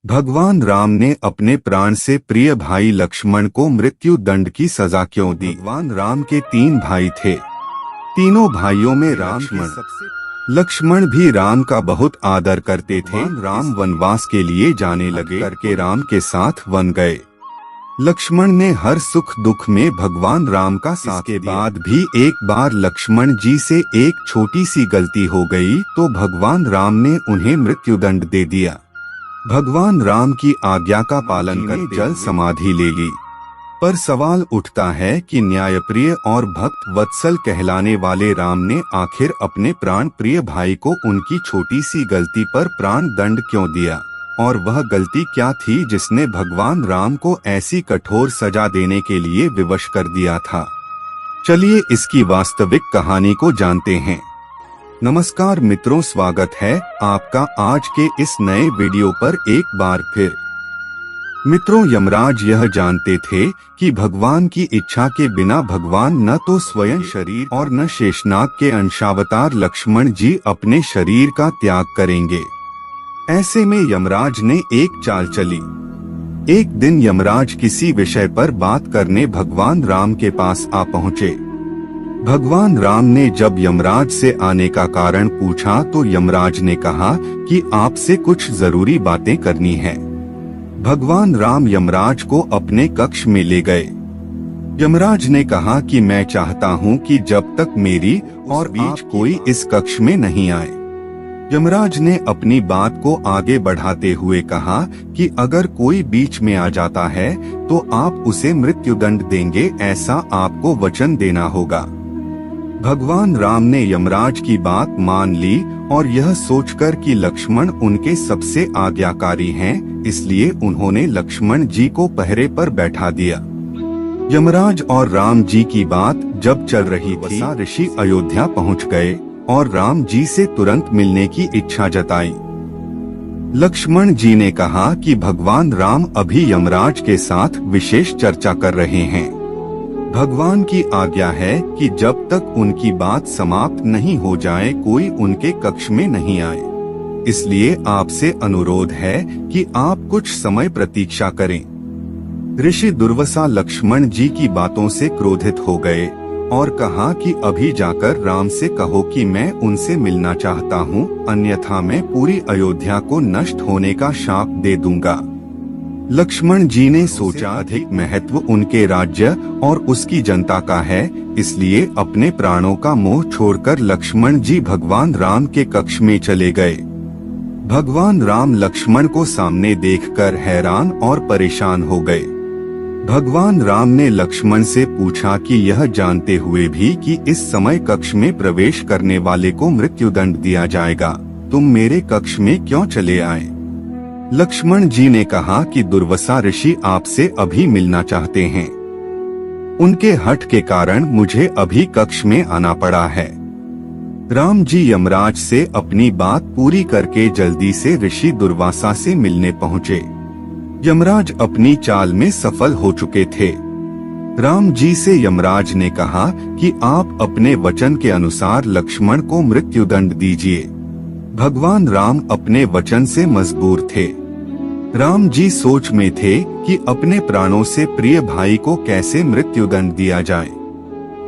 भगवान राम ने अपने प्राण से प्रिय भाई लक्ष्मण को मृत्यु दंड की सजा क्यों दी? भगवान राम के 3 भाई थे। तीनों भाइयों में लक्ष्मण भी राम का बहुत आदर करते थे। राम वनवास के लिए जाने लगे करके राम के साथ वन गए। लक्ष्मण ने हर सुख दुख में भगवान राम का साथ के बाद भी एक बार लक्ष्मण जी से एक छोटी सी गलती हो गई तो भगवान राम ने उन्हें मृत्युदंड दे दिया। भगवान राम की आज्ञा का पालन कर जल समाधि ले ली। पर सवाल उठता है कि न्यायप्रिय और भक्त वत्सल कहलाने वाले राम ने आखिर अपने प्राण प्रिय भाई को उनकी छोटी सी गलती पर प्राण दंड क्यों दिया, और वह गलती क्या थी जिसने भगवान राम को ऐसी कठोर सजा देने के लिए विवश कर दिया था। चलिए इसकी वास्तविक कहानी को जानते हैं। नमस्कार मित्रों, स्वागत है आपका आज के इस नए वीडियो पर एक बार फिर। मित्रों, यमराज यह जानते थे कि भगवान की इच्छा के बिना भगवान न तो स्वयं शरीर और न शेषनाग के अंशावतार लक्ष्मण जी अपने शरीर का त्याग करेंगे। ऐसे में यमराज ने एक चाल चली। एक दिन यमराज किसी विषय पर बात करने भगवान राम के पास आ पहुँचे। भगवान राम ने जब यमराज से आने का कारण पूछा तो यमराज ने कहा कि आपसे कुछ जरूरी बातें करनी है। भगवान राम यमराज को अपने कक्ष में ले गए। यमराज ने कहा कि मैं चाहता हूं कि जब तक मेरी और बीच कोई इस कक्ष में नहीं आए। यमराज ने अपनी बात को आगे बढ़ाते हुए कहा कि अगर कोई बीच में आ जाता है तो आप उसे मृत्युदंड देंगे, ऐसा आपको वचन देना होगा। भगवान राम ने यमराज की बात मान ली और यह सोचकर कि लक्ष्मण उनके सबसे आज्ञाकारी हैं, इसलिए उन्होंने लक्ष्मण जी को पहरे पर बैठा दिया। यमराज और राम जी की बात जब चल रही थी, ऋषि अयोध्या पहुंच गए और राम जी से तुरंत मिलने की इच्छा जताई। लक्ष्मण जी ने कहा कि भगवान राम अभी यमराज के साथ विशेष चर्चा कर रहे हैं। भगवान की आज्ञा है कि जब तक उनकी बात समाप्त नहीं हो जाए कोई उनके कक्ष में नहीं आए, इसलिए आपसे अनुरोध है कि आप कुछ समय प्रतीक्षा करें। ऋषि दुर्वासा लक्ष्मण जी की बातों से क्रोधित हो गए और कहा कि अभी जाकर राम से कहो कि मैं उनसे मिलना चाहता हूँ, अन्यथा मैं पूरी अयोध्या को नष्ट होने का शाप दे दूंगा। लक्ष्मण जी ने सोचा अधिक महत्व उनके राज्य और उसकी जनता का है, इसलिए अपने प्राणों का मोह छोड़कर लक्ष्मण जी भगवान राम के कक्ष में चले गए। भगवान राम लक्ष्मण को सामने देखकर हैरान और परेशान हो गए। भगवान राम ने लक्ष्मण से पूछा कि यह जानते हुए भी कि इस समय कक्ष में प्रवेश करने वाले को मृत्युदंड दिया जाएगा, तुम मेरे कक्ष में क्यों चले आए? लक्ष्मण जी ने कहा कि दुर्वासा ऋषि आपसे अभी मिलना चाहते हैं। उनके हठ के कारण मुझे अभी कक्ष में आना पड़ा है। राम जी यमराज से अपनी बात पूरी करके जल्दी से ऋषि दुर्वासा से मिलने पहुँचे। यमराज अपनी चाल में सफल हो चुके थे। राम जी से यमराज ने कहा कि आप अपने वचन के अनुसार लक्ष्मण को मृत्युदंड दीजिए। भगवान राम अपने वचन से मजबूर थे। राम जी सोच में थे कि अपने प्राणों से प्रिय भाई को कैसे मृत्युदंड दिया जाए।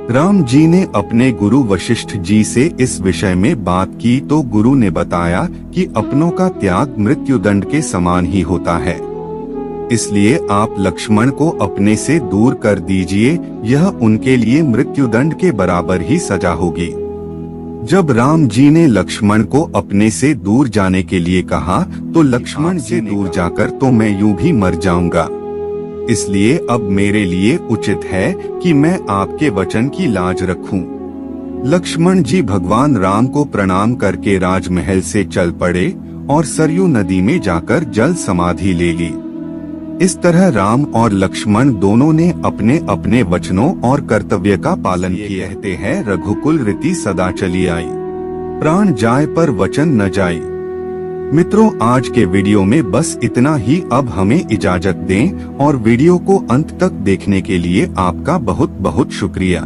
राम जी ने अपने गुरु वशिष्ठ जी से इस विषय में बात की तो गुरु ने बताया कि अपनों का त्याग मृत्युदंड के समान ही होता है, इसलिए आप लक्ष्मण को अपने से दूर कर दीजिए, यह उनके लिए मृत्युदंड के बराबर ही सजा होगी। जब राम जी ने लक्ष्मण को अपने से दूर जाने के लिए कहा तो लक्ष्मण जी दूर जाकर तो मैं यूं भी मर जाऊंगा, इसलिए अब मेरे लिए उचित है कि मैं आपके वचन की लाज रखूं। लक्ष्मण जी भगवान राम को प्रणाम करके राजमहल से चल पड़े और सरयू नदी में जाकर जल समाधि ले ली। इस तरह राम और लक्ष्मण दोनों ने अपने अपने वचनों और कर्तव्य का पालन किया। कहते हैं रघुकुल रीति सदा चली आई, प्राण जाए पर वचन न जाए। मित्रों, आज के वीडियो में बस इतना ही। अब हमें इजाजत दें और वीडियो को अंत तक देखने के लिए आपका बहुत बहुत शुक्रिया।